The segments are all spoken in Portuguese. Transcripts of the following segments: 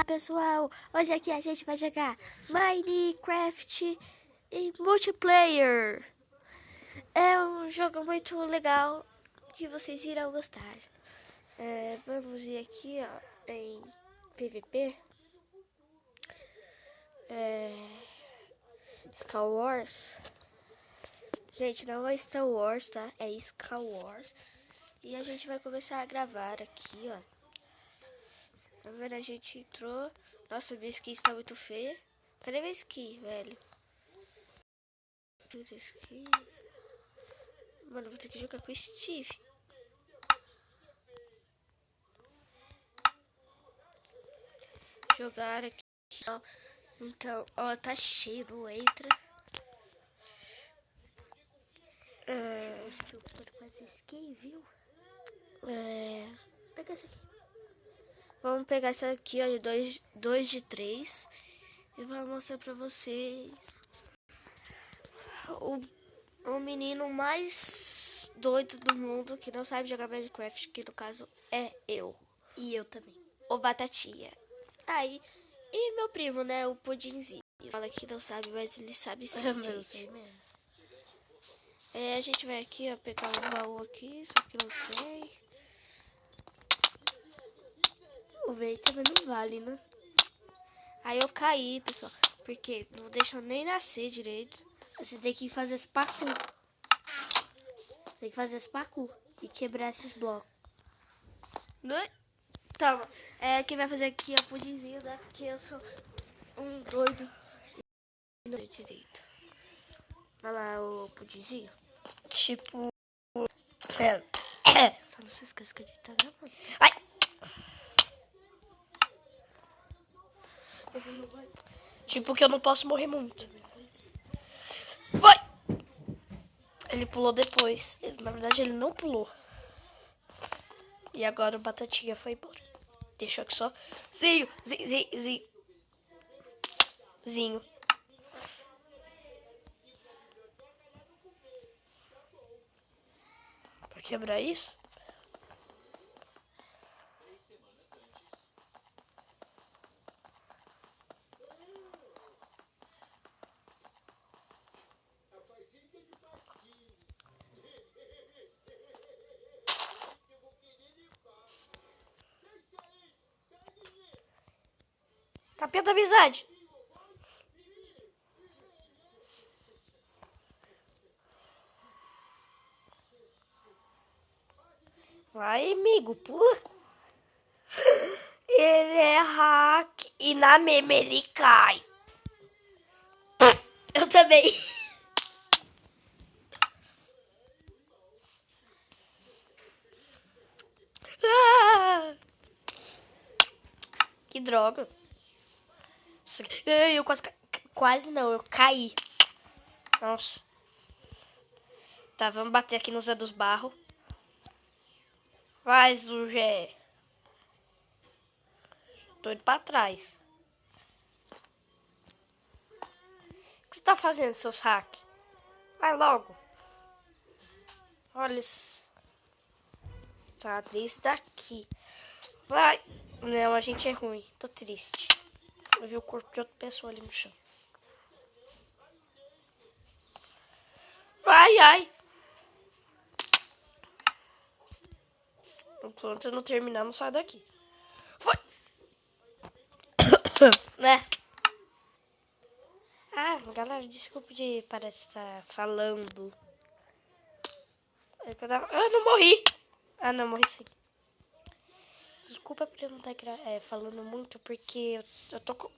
pessoal, hoje aqui a gente vai jogar Minecraft em multiplayer. É um jogo muito legal que vocês irão gostar. Vamos ir aqui ó, em PVP. Star Wars. Gente, não é Star Wars, tá? É Star Wars. E a gente vai começar a gravar aqui, ó. Tá vendo? A gente entrou. Nossa, minha skin está muito feia. Cadê minha skin, velho? Skin. Mano, vou ter que jogar com o Steve. Jogar aqui. Ó. Então, ó, tá cheio, não entra. Acho que eu quero fazer skin, viu? Pega essa aqui. Vamos pegar essa aqui, ó, de 2 de 3. E vou mostrar pra vocês o menino mais doido do mundo que não sabe jogar Minecraft, que no caso é eu. E eu também. O Batatinha. Aí, e meu primo, né, o Pudinzinho. Fala que não sabe, mas ele sabe sim, gente. Eu sei mesmo. A gente vai aqui, ó, pegar um baú aqui, só que não tem. O veio também não vale, né? Aí eu caí, pessoal, porque não deixam nem nascer direito. Você tem que fazer esse parkour. Tem que fazer esse parkour e quebrar esses blocos. Toma. Quem vai fazer aqui é o Pudinzinho, né? Porque eu sou um doido. Não sei direito. Olha lá o Pudinzinho. Tipo... Só não se esqueça que a gente tá gravando. Ai! Tipo que eu não posso morrer muito. Vai! Ele pulou depois. Na verdade, ele não pulou. E agora o Batatinha foi embora. Deixou aqui só. Zinho. Pra quebrar isso? Tapinha da amizade. Vai, amigo, pula. Ele é hack e na meme ele cai. Eu também. Que droga. Eu quase não, eu caí. Nossa. Tá, vamos bater aqui no Zé dos Barros. Vai, Zugé. Tô indo pra trás. O que você tá fazendo, seus hacks? Vai logo. Olha isso. Tá, desse daqui. Vai. Não, a gente é ruim. Tô triste. Eu vi o corpo de outra pessoa ali no chão. Ai, ai. Enquanto eu não terminar, não sai daqui. Foi. Né? Ah, galera, desculpa de parece estar falando. Ah, não morri. Ah, não, morri sim. Desculpa por eu não estar falando muito, porque eu tô com...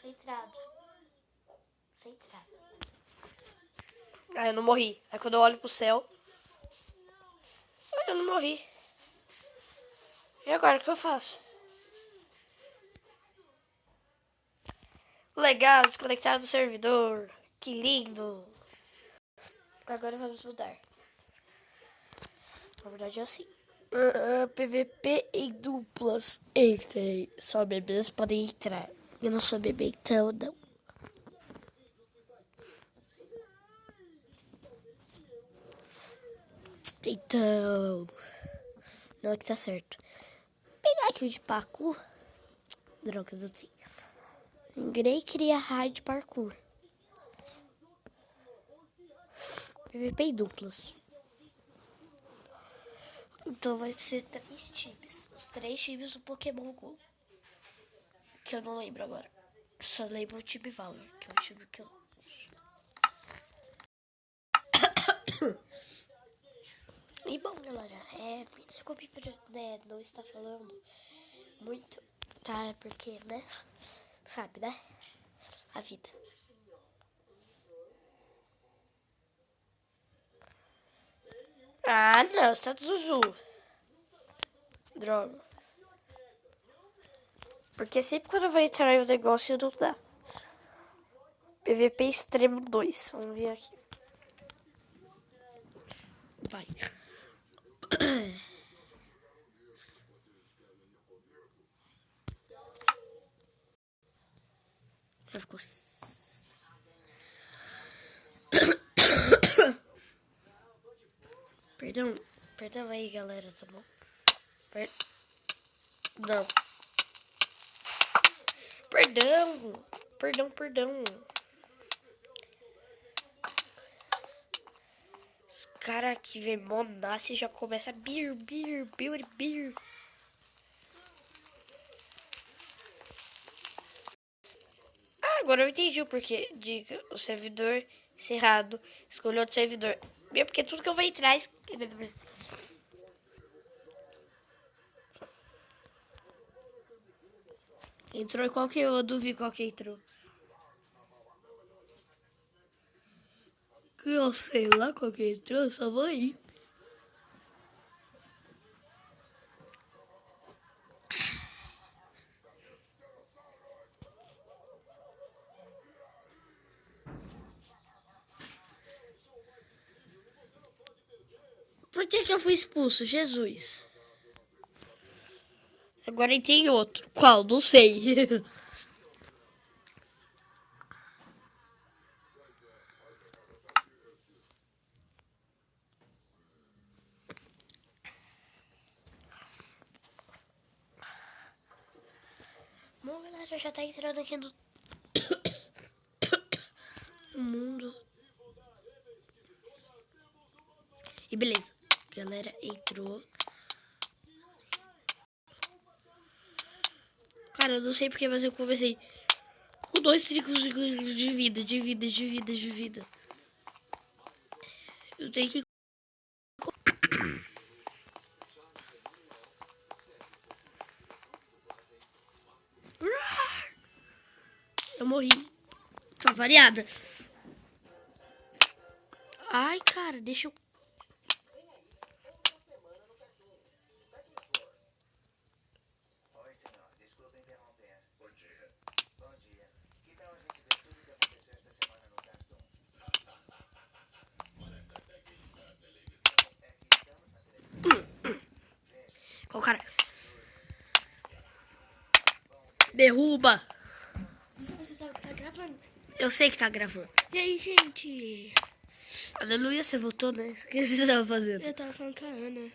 Centrado. Ah, eu não morri. Aí quando eu olho pro céu... eu não morri. E agora, o que eu faço? Legal, desconectar do servidor. Que lindo. Agora vamos mudar. Na verdade é assim. PVP em duplas. Entrei. Só bebês podem entrar. Eu não sou bebê, então não. Então... não é que tá certo. Aqui o de parkour. Droga, não sei. Grey cria hard parkour. PVP em duplas. Então vai ser 3 times. Os 3 times do Pokémon GO. Que eu não lembro agora. Só lembro o time Valor, que é o time que eu... E bom, galera, me desculpe por não estar falando muito, tá? É porque, né? Sabe, né? A vida. Ah, não, você tá do Zuzu. Droga. Porque sempre quando eu vou entrar em um negócio não dá. PVP extremo 2. Vamos ver aqui. Vai. Já ficou. Perdão aí, galera, tá bom? Não. Perdão. Os caras que vê Monassi já começa a beer. Ah, agora eu entendi o porquê. Diga, o servidor cerrado. Escolheu outro servidor. Meu, porque tudo que eu vou entrar... Entrou qual que eu duvido qual que entrou. Que eu sei lá qual que entrou, só vou ir. Por que eu fui expulso? Jesus. Agora tem outro. Qual? Não sei. Bom, galera, já tá entrando aqui no mundo. E beleza. Galera, entrou. Cara, eu não sei porque, mas eu comecei com 2 tricos de vida. Eu tenho que... Eu morri. Tá variada. Ai, cara, deixa eu... Oi, senhor. Desculpa interromper. Bom dia. Bom dia. Que tal a gente ver tudo o que aconteceu esta semana no cartão? Parece até que está na televisão. É que estamos na televisão. Qual cara? Derruba. Você sabe que tá gravando? Eu sei que tá gravando. E aí, gente? Aleluia, você voltou, né? O que você tava fazendo? Eu tava falando com a Ana.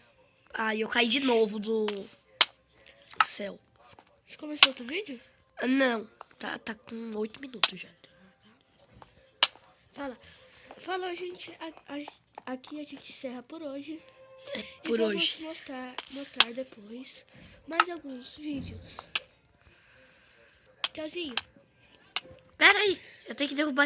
Ah, eu caí de novo do céu. Você começou outro vídeo? Ah, não, tá com 8 minutos já. Fala, gente. Aqui a gente encerra por hoje. Por e vamos hoje. mostrar depois mais alguns vídeos. Tchauzinho. Pera aí, eu tenho que derrubar